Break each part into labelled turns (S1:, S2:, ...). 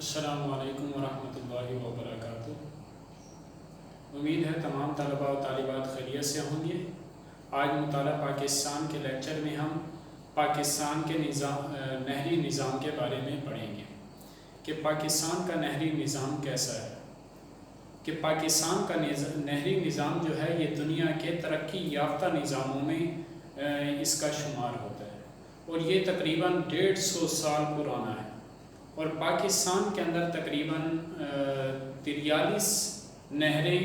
S1: السلام علیکم ورحمۃ اللہ وبرکاتہ۔ امید ہے تمام طلباء و طالبات خیریت سے ہوں گے۔ آج مطالعہ پاکستان کے لیکچر میں ہم پاکستان کے نہری نظام کے بارے میں پڑھیں گے کہ پاکستان کا نہری نظام کیسا ہے، کہ پاکستان کا نہری نظام جو ہے یہ دنیا کے ترقی یافتہ نظاموں میں اس کا شمار ہوتا ہے اور یہ تقریباً 150 سال پرانا ہے، اور پاکستان کے اندر تقریباً 43 نہریں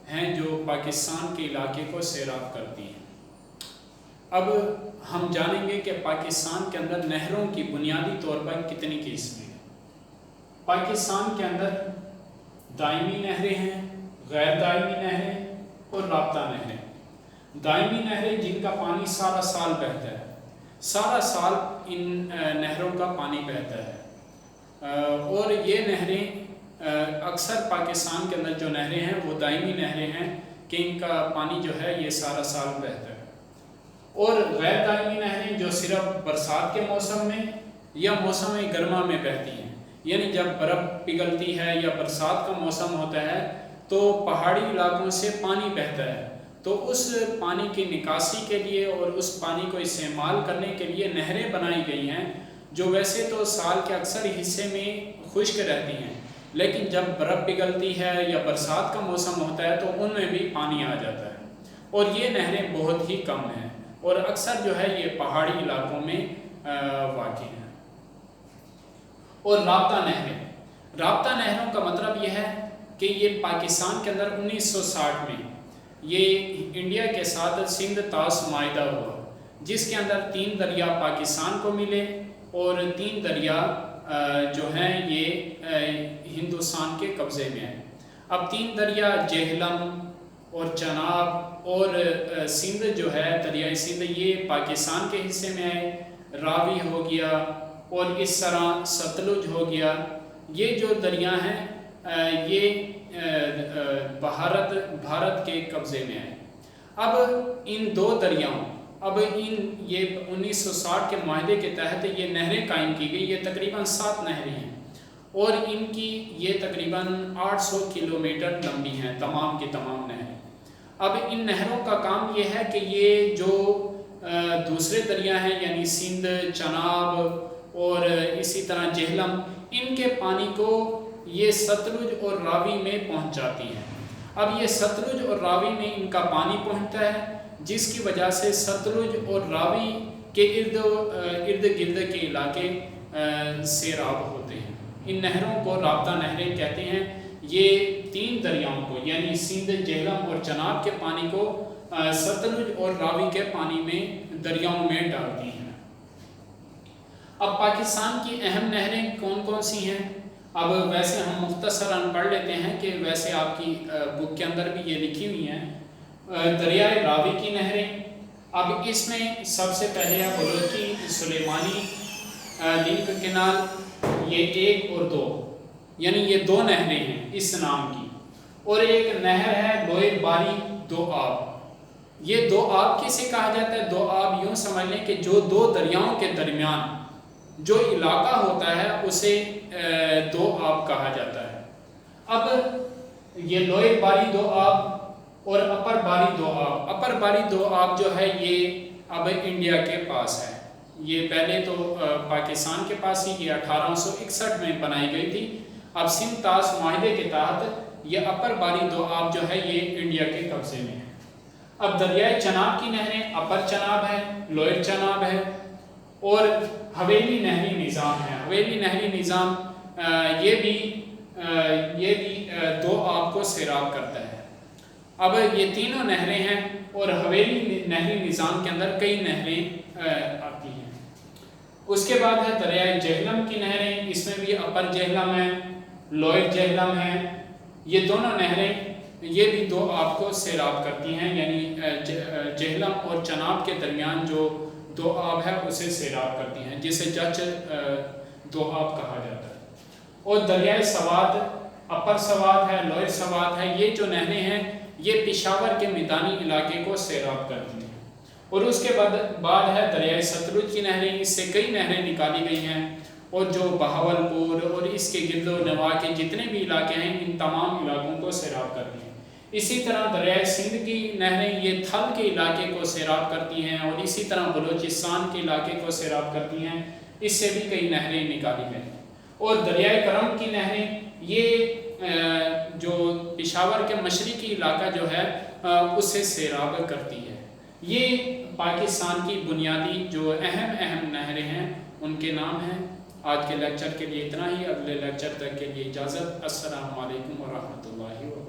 S1: ہیں جو پاکستان کے علاقے کو سیراب کرتی ہیں۔ اب ہم جانیں گے کہ پاکستان کے اندر نہروں کی بنیادی طور پر کتنی قسمیں ہیں۔ پاکستان کے اندر دائمی نہریں ہیں، غیر دائمی نہریں اور رابطہ نہریں۔ دائمی نہریں جن کا پانی سارا سال بہتا ہے، سارا سال ان نہروں کا پانی بہتا ہے، اور یہ نہریں اکثر پاکستان کے اندر جو نہریں ہیں وہ دائمی نہریں ہیں کہ ان کا پانی جو ہے یہ سارا سال بہتا ہے، اور غیر دائمی نہریں جو صرف برسات کے موسم میں یا موسم گرما میں بہتی ہیں، یعنی جب برف پگھلتی ہے یا برسات کا موسم ہوتا ہے تو پہاڑی علاقوں سے پانی بہتا ہے، تو اس پانی کی نکاسی کے لیے اور اس پانی کو استعمال کرنے کے لیے نہریں بنائی گئی ہیں جو ویسے تو سال کے اکثر حصے میں خشک رہتی ہیں، لیکن جب برف پگھلتی ہے یا برسات کا موسم ہوتا ہے تو ان میں بھی پانی آ جاتا ہے، اور یہ نہریں بہت ہی کم ہیں اور اکثر جو ہے یہ پہاڑی علاقوں میں واقع ہیں۔ اور رابطہ نہروں کا مطلب یہ ہے کہ یہ پاکستان کے اندر 1960 میں یہ انڈیا کے ساتھ سندھ طاس معاہدہ ہوا، جس کے اندر 3 دریا پاکستان کو ملے اور 3 دریا جو ہیں یہ ہندوستان کے قبضے میں ہیں۔ اب 3 دریا جہلم اور چناب اور سندھ جو ہے دریائے سندھ یہ پاکستان کے حصے میں آئے، راوی ہو گیا اور اس طرح ستلج ہو گیا، یہ جو دریا ہیں یہ بھارت کے قبضے میں آئے۔ اب ان 2 دریاؤں یہ 1960 کے معاہدے کے تحت یہ نہریں قائم کی گئی، یہ تقریباً 7 نہریں ہیں اور ان کی یہ تقریباً 800 کلومیٹر لمبی ہیں تمام کی تمام نہریں۔ اب ان نہروں کا کام یہ ہے کہ یہ جو دوسرے دریا ہیں یعنی سندھ، چناب اور اسی طرح جہلم، ان کے پانی کو یہ ستلج اور راوی میں پہنچاتی ہیں۔ اب یہ ستلج اور راوی میں ان کا پانی پہنچتا ہے، جس کی وجہ سے ستلج اور راوی کے ارد گرد کے علاقے سیراب ہوتے ہیں۔ ان نہروں کو رابطہ نہریں کہتے ہیں۔ یہ 3 دریاؤں کو یعنی سندھ، جہلم اور چناب کے پانی کو ستلج اور راوی کے پانی میں دریاؤں میں ڈالتی ہیں۔ اب پاکستان کی اہم نہریں کون کون سی ہیں؟ اب ویسے ہم مختصراً پڑھ لیتے ہیں کہ ویسے آپ کی بک کے اندر بھی یہ لکھی ہوئی ہیں۔ دریائے راوی کی نہریں، اب اس میں سب سے پہلے ہے بلوچی سلیمانی لنک کینال، یہ 1 اور 2 یعنی یہ 2 نہریں ہیں اس نام کی، اور ایک نہر ہے لوئے باری 2 آب۔ یہ 2 آب کسے کہا جاتا ہے؟ 2 آب یوں سمجھ لیں کہ جو 2 دریاؤں کے درمیان جو علاقہ ہوتا ہے اسے 2 آب کہا جاتا ہے۔ اب یہ لوئر باری 2 آب اور اپر باری 2 آب، اپر باری 2 آب جو ہے یہ اب انڈیا کے پاس ہے، یہ پہلے تو پاکستان کے پاس ہی، یہ 1861 میں بنائی گئی تھی۔ اب سندھ طاس معاہدے کے تحت یہ اپر باری 2 آب جو ہے یہ انڈیا کے قبضے میں ہے۔ اب دریائے چناب کی نہریں اپر چناب ہے، لوئر چناب ہے، اور حویلی نہری نظام ہے۔ حویلی نہری نظام یہ بھی 2 آب کو سیراب کرتا ہے۔ اب یہ تینوں نہریں ہیں اور حویلی نہری نظام کے اندر کئی نہریں آتی ہیں۔ اس کے بعد ہے دریائے جہلم کی نہریں، اس میں بھی اپر جہلم ہے، لوئر جہلم ہے، یہ دونوں نہریں یہ بھی 2 آب کو سیراب کرتی ہیں، یعنی جہلم اور چناب کے درمیان جو 2 آب ہے اسے سیراب کرتی ہیں، جسے جچ 2 آب کہا جاتا ہے۔ اور دریائے سوات، اپر سوات ہے، لوئر سوات ہے، یہ جو نہریں ہیں یہ پشاور کے میدانی علاقے کو سیراب کرتی ہیں۔ اور اس کے بعد ہے دریائے ستلج کی نہریں، اس سے کئی نہریں نکالی گئی ہیں، اور جو بہاولپور اور اس کے گرد و نواح کے جتنے بھی علاقے ہیں ان تمام علاقوں کو سیراب کرتی ہیں۔ اسی طرح دریائے سندھ کی نہریں یہ تھل کے علاقے کو سیراب کرتی ہیں، اور اسی طرح بلوچستان کے علاقے کو سیراب کرتی ہیں، اس سے بھی کئی نہریں نکالی گئی ہیں۔ اور دریائے کرم کی نہریں یہ جو پشاور کے مشرقی علاقہ جو ہے اسے سیراب کرتی ہے۔ یہ پاکستان کی بنیادی جو اہم نہریں ہیں ان کے نام ہیں۔ آج کے لیکچر کے لیے اتنا ہی، اگلے لیکچر تک کے لیے اجازت۔ السلام علیکم ورحمۃ اللہ وبرکاتہ۔